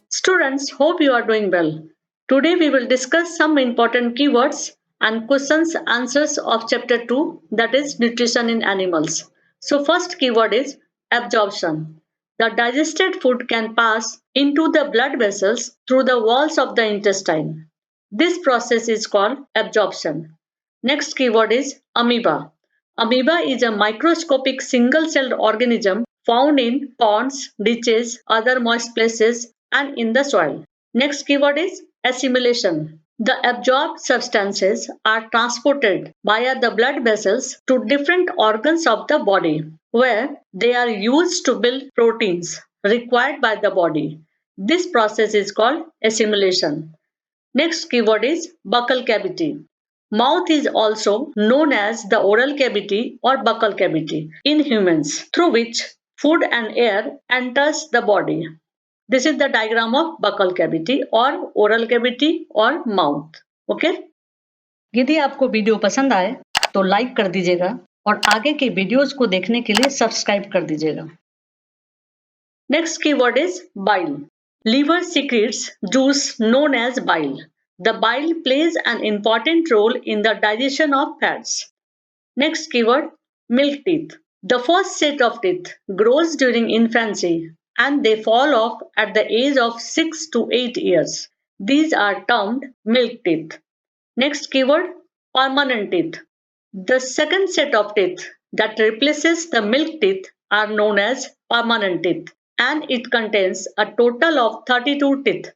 Students, hope you are doing well. Today we will discuss some important keywords and questions answers of chapter 2, that is nutrition in animals. So first keyword is absorption. The digested food can pass into the blood vessels through the walls of the intestine. This process is called absorption. Next keyword is amoeba. Amoeba is a microscopic single-celled organism found in ponds, ditches, other moist places, and in the soil. Next keyword is assimilation. The absorbed substances are transported via the blood vessels to different organs of the body, where they are used to build proteins required by the body. This process is called assimilation. Next keyword is buccal cavity. Mouth is also known as the oral cavity or buccal cavity in humans, through which food and air enters the body. This is the diagram of buccal cavity or oral cavity or mouth. Okay? यदि आपको video पसंद आए तो like कर दीजिएगा और आगे के वीडियोस को देखने के लिए सब्सक्राइब कर दीजिएगा. Next keyword is bile. Liver secretes juice known as bile. The bile plays an important role in the digestion of fats. Next keyword, milk teeth. The first set of teeth grows during infancy and they fall off at the age of 6 to 8 years. These are termed milk teeth. Next keyword, permanent teeth. The second set of teeth that replaces the milk teeth are known as permanent teeth, and it contains a total of 32 teeth.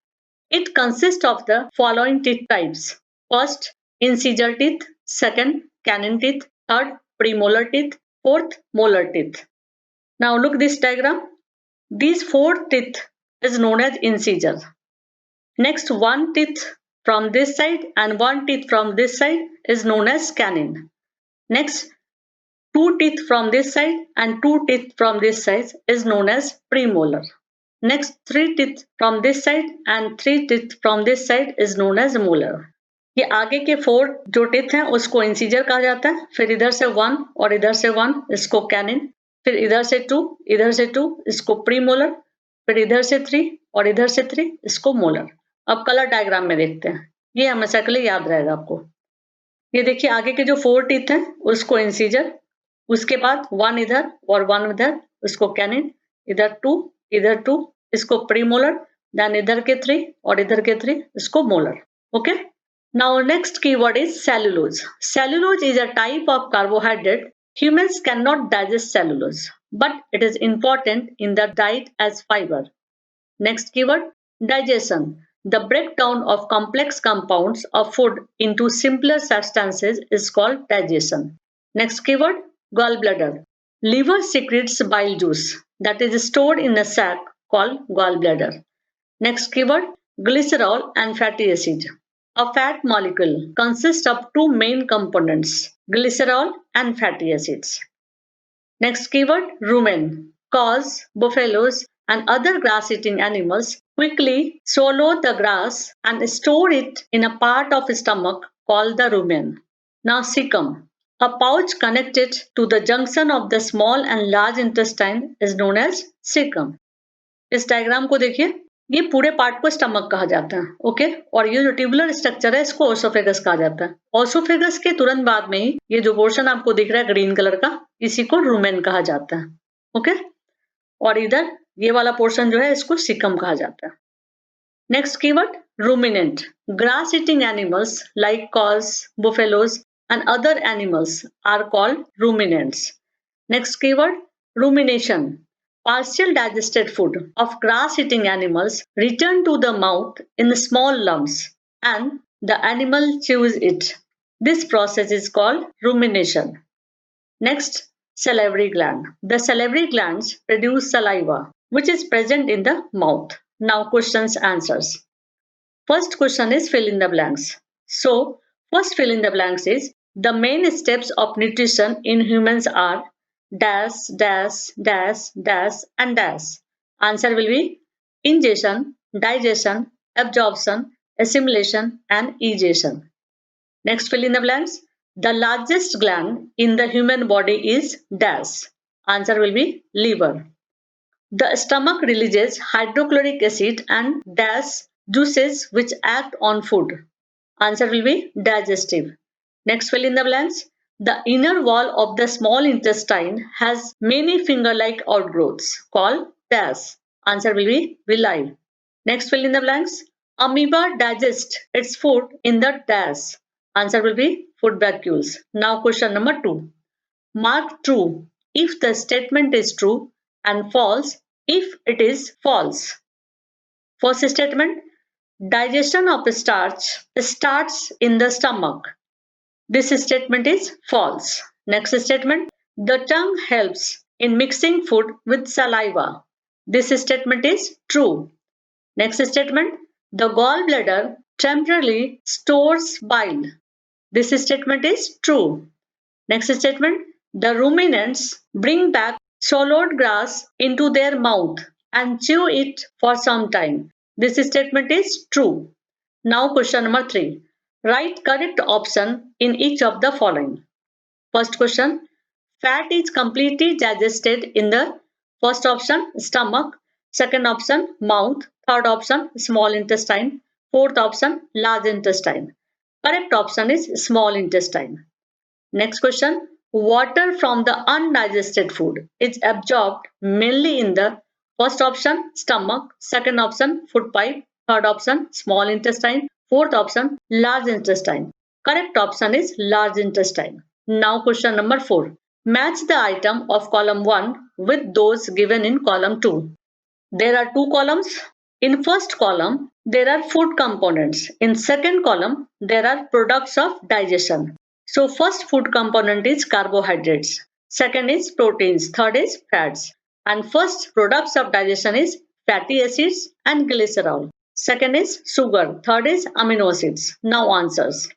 It consists of the following teeth types. First, incisor teeth. Second, canine teeth. Third, premolar teeth. Fourth, molar teeth. Now look this diagram. These four teeth is known as incisor. Next, one teeth from this side and one teeth from this side is known as canine. Next, two teeth from this side and two teeth from this side is known as premolar. Next, three teeth from this side and three teeth from this side is known as molar. ये आगे के four जो teeth हैं उसको incisor कहा जाता है. फिर इधर से वन और इधर से वन इसको कैनिन. फिर इधर से टू इसको प्रीमोलर. फिर इधर से थ्री और इधर से थ्री इसको मोलर. अब कलर डायग्राम में देखते हैं. ये हमेशा के लिए याद रहेगा आपको. ये देखिए आगे के जो फोर टीथ हैं उसको इंसीजर, उसके बाद वन इधर और वन इधर उसको कैनिन, इधर टू इसको प्रीमोलर, देन इधर के थ्री और इधर के थ्री इसको molar. Okay. Now next keyword is cellulose. Cellulose is a type of carbohydrate. Humans cannot digest cellulose, but it is important in the diet as fiber. Next keyword, digestion. The breakdown of complex compounds of food into simpler substances is called digestion. Next keyword, gallbladder. Liver secretes bile juice that is stored in a sac called gallbladder. Next keyword, glycerol and fatty acid. A fat molecule consists of two main components, glycerol and fatty acids. Next keyword, rumen. Cows, buffaloes, and other grass-eating animals quickly swallow the grass and store it in a part of the stomach called the rumen. Now cecum. A pouch connected to the junction of the small and large intestine is known as cecum. इस diagram को देखिए. ये पूरे part को stomach कहा जाता है. Okay. और ये जो ट्यूबुलर स्ट्रक्चर है इसको ओसोफेगस कहा जाता है. ओसोफेगस के तुरंत बाद में ही ये जो पोर्शन आपको दिख रहा है ग्रीन कलर का, इसी को रूमेन कहा जाता है. ओके. और इधर ये वाला पोर्शन जो है इसको सिकम कहा जाता है. Next keyword, ruminant. Grass eating animals like cows, buffaloes and other animals are called ruminants. Next keyword, rumination. Partial digested food of grass-eating animals return to the mouth in small lumps and the animal chews it. This process is called rumination. Next, salivary gland. The salivary glands produce saliva which is present in the mouth. Now questions answers. First question is fill in the blanks. So first fill in the blanks is the main steps of nutrition in humans are dash, dash, dash, dash, and dash. Answer will be ingestion, digestion, absorption, assimilation, and egestion. Next fill in the blanks. The largest gland in the human body is dash. Answer will be liver. The stomach releases hydrochloric acid and dash juices which act on food. Answer will be digestive. Next, fill in the blanks. The inner wall of the small intestine has many finger-like outgrowths called dash. Answer will be villi. Next, fill in the blanks. Amoeba digests its food in the dash. Answer will be food vacuoles. Now, question number 2. Mark true if the statement is true and false if it is false. First statement, digestion of starch starts in the stomach. This statement is false. Next statement, the tongue helps in mixing food with saliva. This statement is true. Next statement, the gallbladder temporarily stores bile. This statement is true. Next statement, the ruminants bring back swallowed grass into their mouth and chew it for some time. This statement is true. Now question number 3. Write correct option in each of the following. First question, fat is completely digested in the first option, stomach, second option, mouth, third option, small intestine, fourth option, large intestine. Correct option is small intestine. Next question, water from the undigested food is absorbed mainly in the first option, stomach, second option, food pipe, third option, small intestine, fourth option, large intestine. Correct option is large intestine. Now question number 4. Match the item of column 1 with those given in column 2. There are two columns. In first column, there are food components. In second column, there are products of digestion. So first food component is carbohydrates. Second is proteins. Third is fats. And first products of digestion is fatty acids and glycerol. Second is sugar. Third is amino acids. Now answers.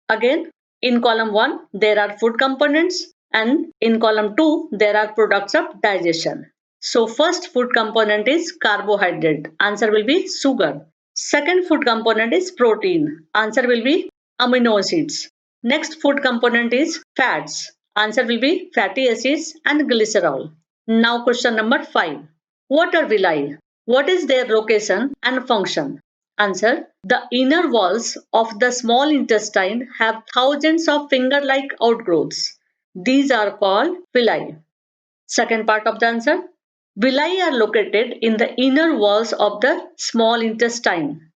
Again, in column 1, there are food components, and in column 2, there are products of digestion. So first food component is carbohydrate. Answer will be sugar. Second food component is protein. Answer will be amino acids. Next food component is fats. Answer will be fatty acids and glycerol. Now question number 5. What are villi? What is their location and function? Answer. The inner walls of the small intestine have thousands of finger-like outgrowths. These are called villi. Second part of the answer. Villi are located in the inner walls of the small intestine.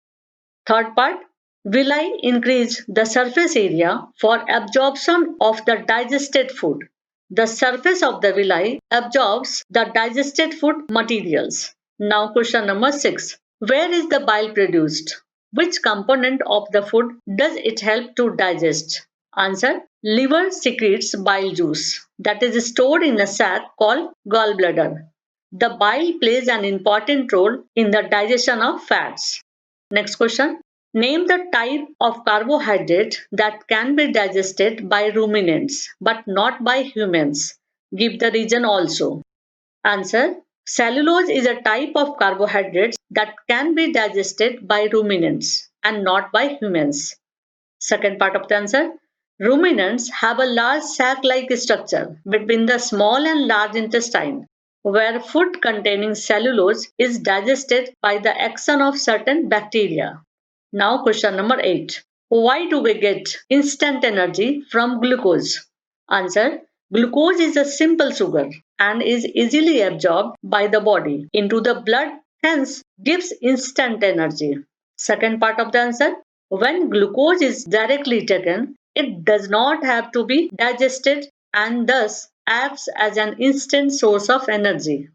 Third part, villi increase the surface area for absorption of the digested food. The surface of the villi absorbs the digested food materials. Now question number 6. Where is the bile produced? Which component of the food does it help to digest? Answer. Liver secretes bile juice that is stored in a sac called gallbladder. The bile plays an important role in the digestion of fats. Next question. Name the type of carbohydrate that can be digested by ruminants but not by humans. Give the reason also. Answer. Cellulose is a type of carbohydrates that can be digested by ruminants and not by humans. Second part of the answer. Ruminants have a large sac-like structure between the small and large intestine, where food containing cellulose is digested by the action of certain bacteria. Now question number 8. Why do we get instant energy from glucose? Answer. Glucose is a simple sugar and is easily absorbed by the body into the blood, hence gives instant energy. Second part of the answer. When glucose is directly taken, it does not have to be digested and thus acts as an instant source of energy.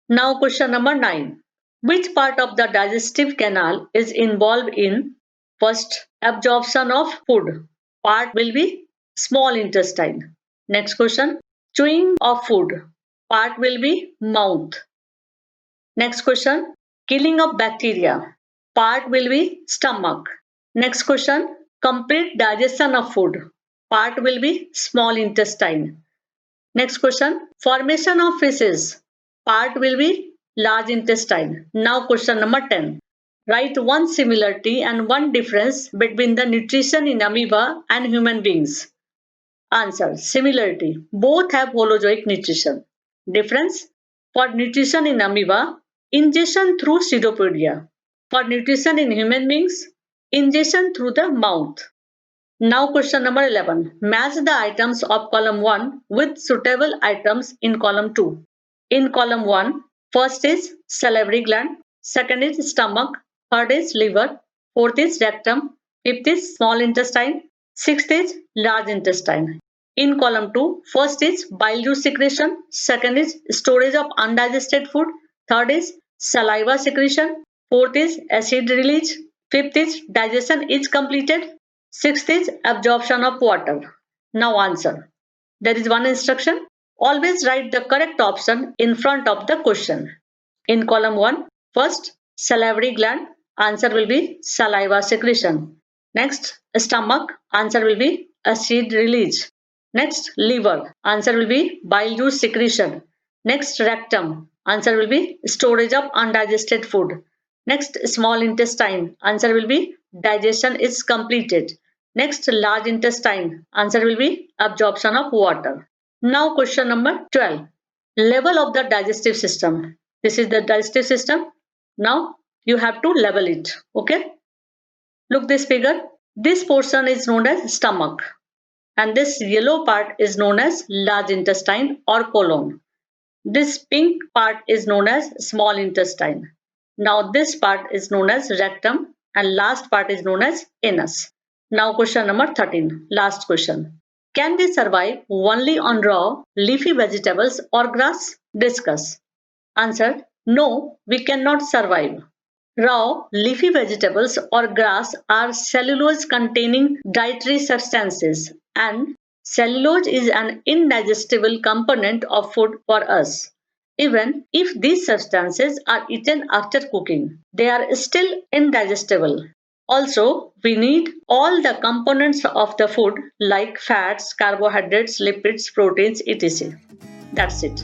Now question number 9. Which part of the digestive canal is involved in first absorption of food? Part will be small intestine. Next question. Chewing of food. Part will be mouth. Next question. Killing of bacteria. Part will be stomach. Next question. Complete digestion of food. Part will be small intestine. Next question. Formation of feces. Part will be large intestine. Now question number 10. Write one similarity and one difference between the nutrition in amoeba and human beings. Answer. Similarity. Both have holozoic nutrition. Difference. For nutrition in amoeba, ingestion through pseudopodia. For nutrition in human beings, ingestion through the mouth. Now question number 11. Match the items of column 1 with suitable items in column 2. In column 1, first is salivary gland, second is stomach, third is liver, fourth is rectum, fifth is small intestine, sixth is large intestine. In column 2, first is bile juice secretion, second is storage of undigested food, third is saliva secretion, fourth is acid release, fifth is digestion is completed, sixth is absorption of water. Now answer. There is one instruction. Always write the correct option in front of the question. In column 1, first salivary gland, answer will be saliva secretion. Next, stomach, answer will be acid release. Next, liver, answer will be bile juice secretion. Next, rectum, answer will be storage of undigested food. Next, small intestine, answer will be digestion is completed. Next, large intestine, answer will be absorption of water. Now question number 12. Level of the digestive system. This is the digestive system. Now you have to level it. Okay. Look this figure. This portion is known as stomach. And this yellow part is known as large intestine or colon. This pink part is known as small intestine. Now this part is known as rectum and last part is known as anus. Now question number 13. Last question. Can they survive only on raw, leafy vegetables or grass? Discuss. Answer. No, we cannot survive. Raw, leafy vegetables or grass are cellulose containing dietary substances and cellulose is an indigestible component of food for us. Even if these substances are eaten after cooking, they are still indigestible. Also, we need all the components of the food like fats, carbohydrates, lipids, proteins, etc. That's it.